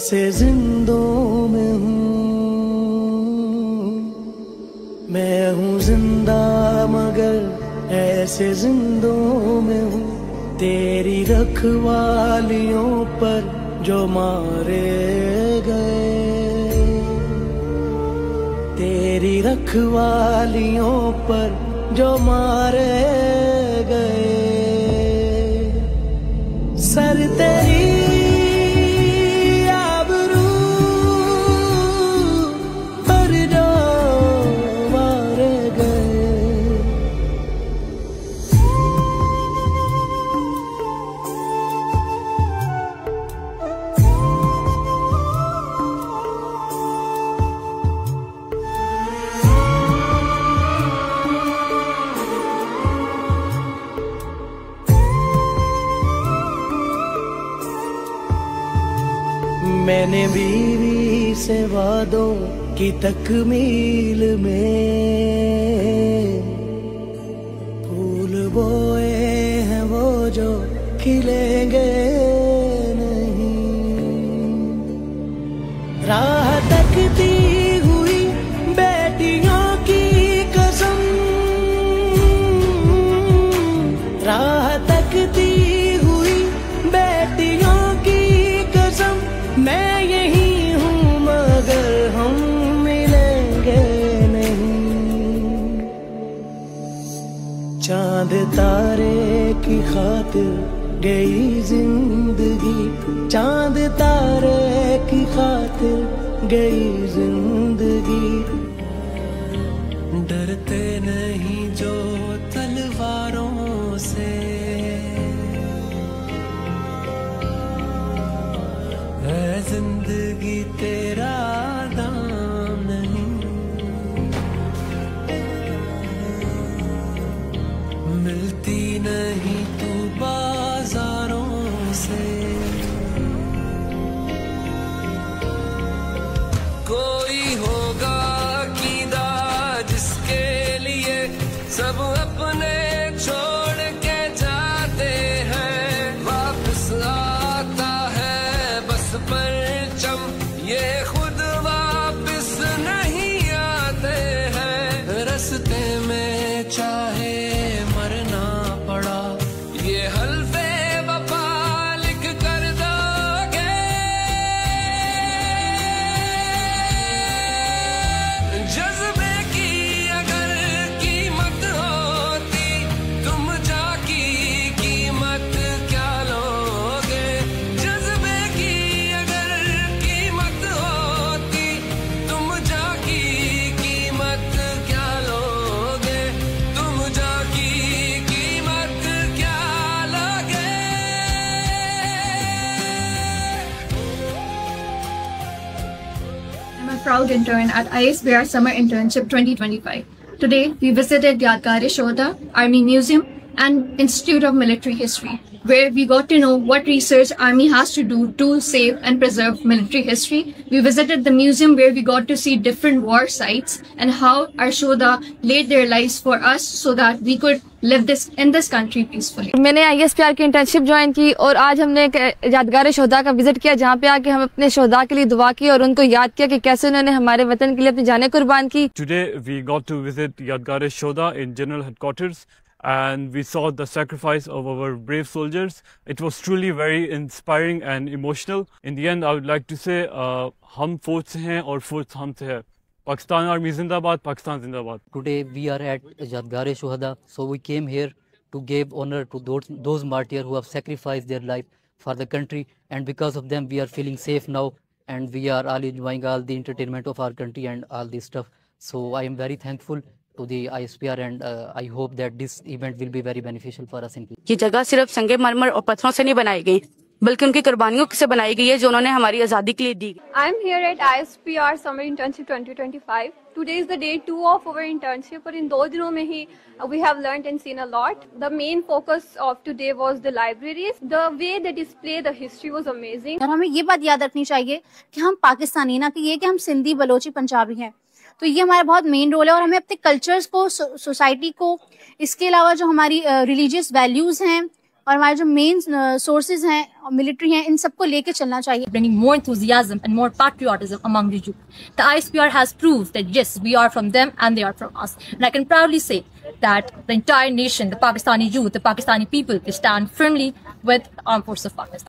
ऐसे जिंदों में हूँ, मैं हूँ जिंदा मगर ऐसे जिंदों में हूँ, तेरी रखवालियों पर जो मारे गए, तेरी रखवालियों पर जो मारे गए। सर तेरी आबरू पर जो मारे गए। मैंने बीवी से वादों की तकमील में फूल बोए हैं वो जो खिलेंगे नहीं। राह तकती हुई बेटियों की कसम, राह तकती हुई बेटियों की कसम, मैं यही हूँ मगर हम मिलेंगे नहीं। चांद तारे की खातिर गई जिंदगी, चांद तारे की खातिर गई जिंदगी। डरते नहीं जो तलवारों से, है जिंदगी तेरा दाम नहीं। मिलती नहीं तू बाजारों से, कोई होगा कीदा जिसके लिए सब अपने छोड़ के जाते हैं। वापस आता है बस परचम, ये खुद वापस नहीं आते हैं। रास्ते में चाहे मरना पड़ा, ये हल्फे वफा लिख कर दोगे। जज्बे की अगर कीमत होती, तुम जाकी कीमत क्या लोगे। जज्बे की अगर कीमत होती, तुम जाकी कीमत क्या लोगे। तुम जाकी कीमत क्या लोगे। I'm a proud intern at ISBR Summer Internship 2025. Today, we visited Yadgar-e-Shohda Army Museum and Institute of Military History, where we got to know what research Army has to do to save and preserve military history. We visited the museum where we got to see different war sites and how our Shoda laid their lives for us so that we could live in this country peacefully. मैंने ISPR की internship join की और आज हमने एक यादगार-ए-शोहदा का visit किया, जहाँ पे आके हम अपने शोहदा के लिए दुआ की और उनको याद किया कि कैसे उन्होंने हमारे वतन के लिए अपनी जानें कुर्बान की। Today we got to visit Yadgar-e-Shohda in General Headquarters and we saw the sacrifice of our brave soldiers. It was truly very inspiring and emotional. In the end, I would like to say, हम फौज से हैं और फौज हमसे है। Pakistan Army Zindabad, Pakistan Zindabad. Today we are at Yadgar-e-Shohda, so we came here to give honor to those martyrs who have sacrificed their life for the country, and because of them we are feeling safe now, and we are all enjoying all the entertainment of our country and all this stuff. So I am very thankful to the ISPR and I hope that this event will be very beneficial for us in future. ये जगह सिर्फ संगे मरमर और पत्थरों से नहीं बनाई गई, बल्कि उनकी कुर्बानियों से बनाई गई है जो उन्होंने हमारी आज़ादी के लिए दी। I am here at ISPR Summer Internship 2025. Today is the day 2 of our internship, और इन 2 दिनों में ही we have learned and seen a lot. The main focus of today was the libraries. The way they display the history was amazing. और हमें ये बात याद रखनी चाहिए कि हम पाकिस्तानी ना, कि ये कि हम सिंधी, बलोची, पंजाबी हैं, तो ये हमारा बहुत मेन रोल है। और हमें अपने कल्चर्स को, सोसाइटी को, इसके अलावा जो हमारी रिलीजियस वैल्यूज हैं, और हमारे जो मेन सोर्सेज हैं मिलिट्री हैं, इन सबको लेके चलना चाहिए. Bringing more enthusiasm and more patriotism among the youth. The ISPR has proved that yes, we are from them and they are from us. And I can proudly say that the entire nation, the Pakistani youth, the Pakistani people, they stand firmly with the Armed Forces of Pakistan.